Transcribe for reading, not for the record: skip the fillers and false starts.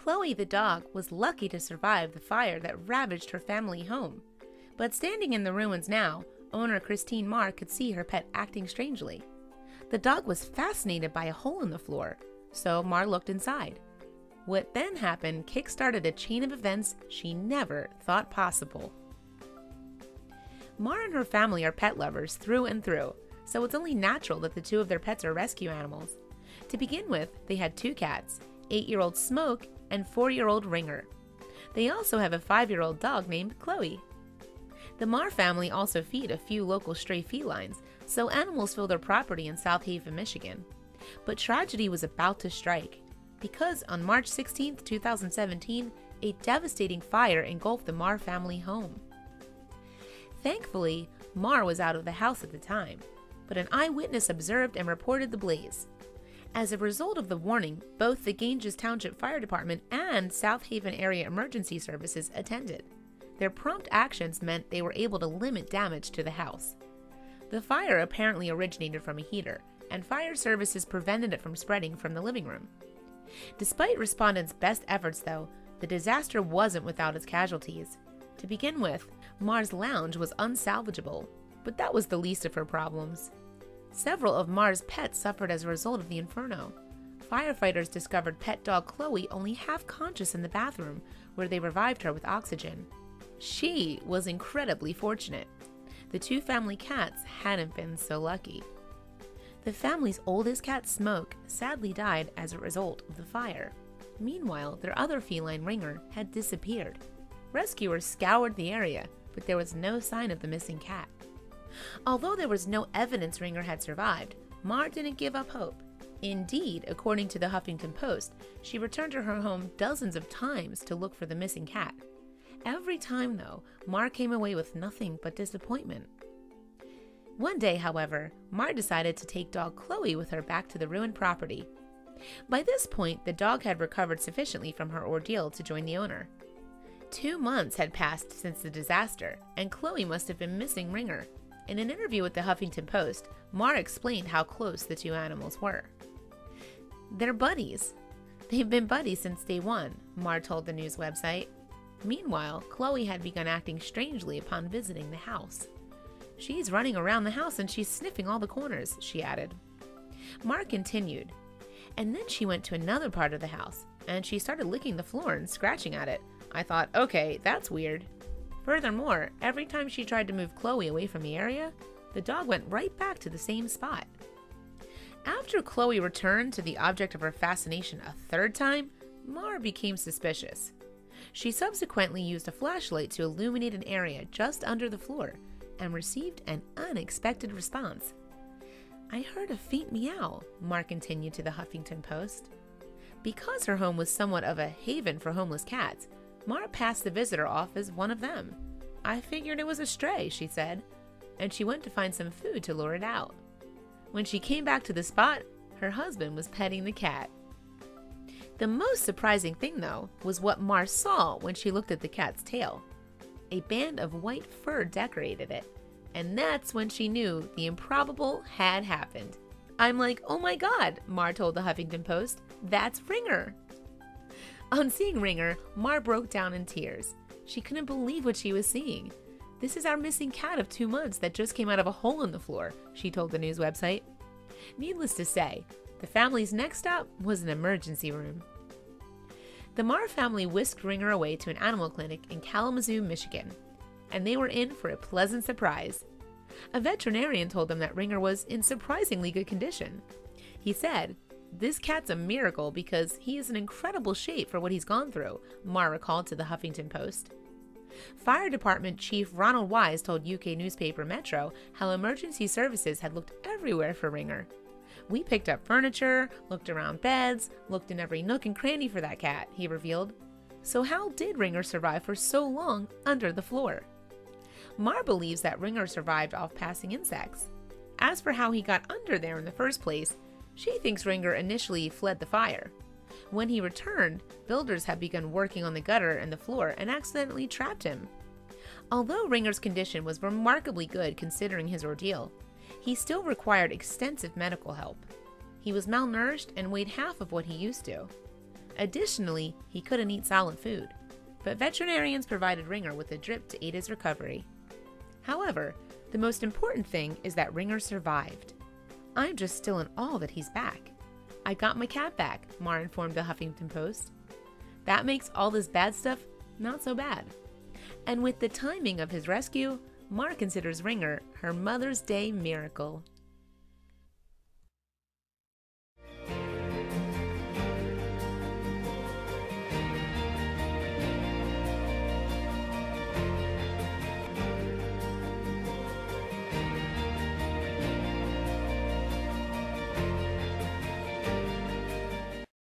Chloe the dog was lucky to survive the fire that ravaged her family home. But standing in the ruins now, owner Christine Marr could see her pet acting strangely. The dog was fascinated by a hole in the floor, so Marr looked inside. What then happened kick-started a chain of events she never thought possible. Marr and her family are pet lovers through and through, so it's only natural that the two of their pets are rescue animals. To begin with, they had 2 cats, 8-year-old Smoke and 4-year-old Ringer. They also have a 5-year-old dog named Chloe. The Marr family also feed a few local stray felines, so animals fill their property in South Haven, Michigan. But tragedy was about to strike, because on March 16, 2017, a devastating fire engulfed the Marr family home. Thankfully, Marr was out of the house at the time, but an eyewitness observed and reported the blaze. As a result of the warning, both the Ganges Township Fire Department and South Haven Area Emergency Services attended. Their prompt actions meant they were able to limit damage to the house. The fire apparently originated from a heater, and fire services prevented it from spreading from the living room. Despite respondents' best efforts, though, the disaster wasn't without its casualties. To begin with, Marr's lounge was unsalvageable, but that was the least of her problems. Several of Marr's pets suffered as a result of the inferno. Firefighters discovered pet dog Chloe only half conscious in the bathroom, where they revived her with oxygen. She was incredibly fortunate. The 2 family cats hadn't been so lucky. The family's oldest cat, Smoke, sadly died as a result of the fire. Meanwhile, their other feline, Ringer, had disappeared. Rescuers scoured the area, but there was no sign of the missing cat. Although there was no evidence Ringer had survived, Marr didn't give up hope. Indeed, according to the Huffington Post, she returned to her home dozens of times to look for the missing cat. Every time, though, Marr came away with nothing but disappointment. One day, however, Marr decided to take dog Chloe with her back to the ruined property. By this point, the dog had recovered sufficiently from her ordeal to join the owner. 2 months had passed since the disaster, and Chloe must have been missing Ringer. In an interview with the Huffington Post, Marr explained how close the 2 animals were. "They're buddies. They've been buddies since day one," Marr told the news website. Meanwhile, Chloe had begun acting strangely upon visiting the house. "She's running around the house and she's sniffing all the corners," she added. Marr continued, "And then she went to another part of the house, and she started licking the floor and scratching at it. I thought, okay, that's weird. Furthermore, every time she tried to move Chloe away from the area, the dog went right back to the same spot." After Chloe returned to the object of her fascination a 3rd time, Marr became suspicious. She subsequently used a flashlight to illuminate an area just under the floor and received an unexpected response. "I heard a faint meow," Marr continued to the Huffington Post. Because her home was somewhat of a haven for homeless cats, Marr passed the visitor off as one of them. "I figured it was a stray," she said, and she went to find some food to lure it out. When she came back to the spot, her husband was petting the cat. The most surprising thing, though, was what Marr saw when she looked at the cat's tail. A band of white fur decorated it, and that's when she knew the improbable had happened. "I'm like, oh my god," Marr told the Huffington Post, "that's Ringer." On seeing Ringer, Marr broke down in tears. She couldn't believe what she was seeing. "This is our missing cat of 2 months that just came out of a hole in the floor," she told the news website. Needless to say, the family's next stop was an emergency room. The Marr family whisked Ringer away to an animal clinic in Kalamazoo, Michigan, and they were in for a pleasant surprise. A veterinarian told them that Ringer was in surprisingly good condition. He said, "This cat's a miracle because he is in incredible shape for what he's gone through," Marr recalled to the Huffington Post. Fire Department Chief Ronald Wise told UK newspaper Metro how emergency services had looked everywhere for Ringer. "We picked up furniture, looked around beds, looked in every nook and cranny for that cat," he revealed. So how did Ringer survive for so long under the floor? Marr believes that Ringer survived off passing insects. As for how he got under there in the first place, she thinks Ringer initially fled the fire. When he returned, builders had begun working on the gutter and the floor and accidentally trapped him. Although Ringer's condition was remarkably good considering his ordeal, he still required extensive medical help. He was malnourished and weighed half of what he used to. Additionally, he couldn't eat solid food, but veterinarians provided Ringer with a drip to aid his recovery. However, the most important thing is that Ringer survived. I'm just still in awe that he's back. I got my cat back, Marr informed the Huffington Post. That makes all this bad stuff not so bad. And with the timing of his rescue, Marr considers Ringer her Mother's Day miracle.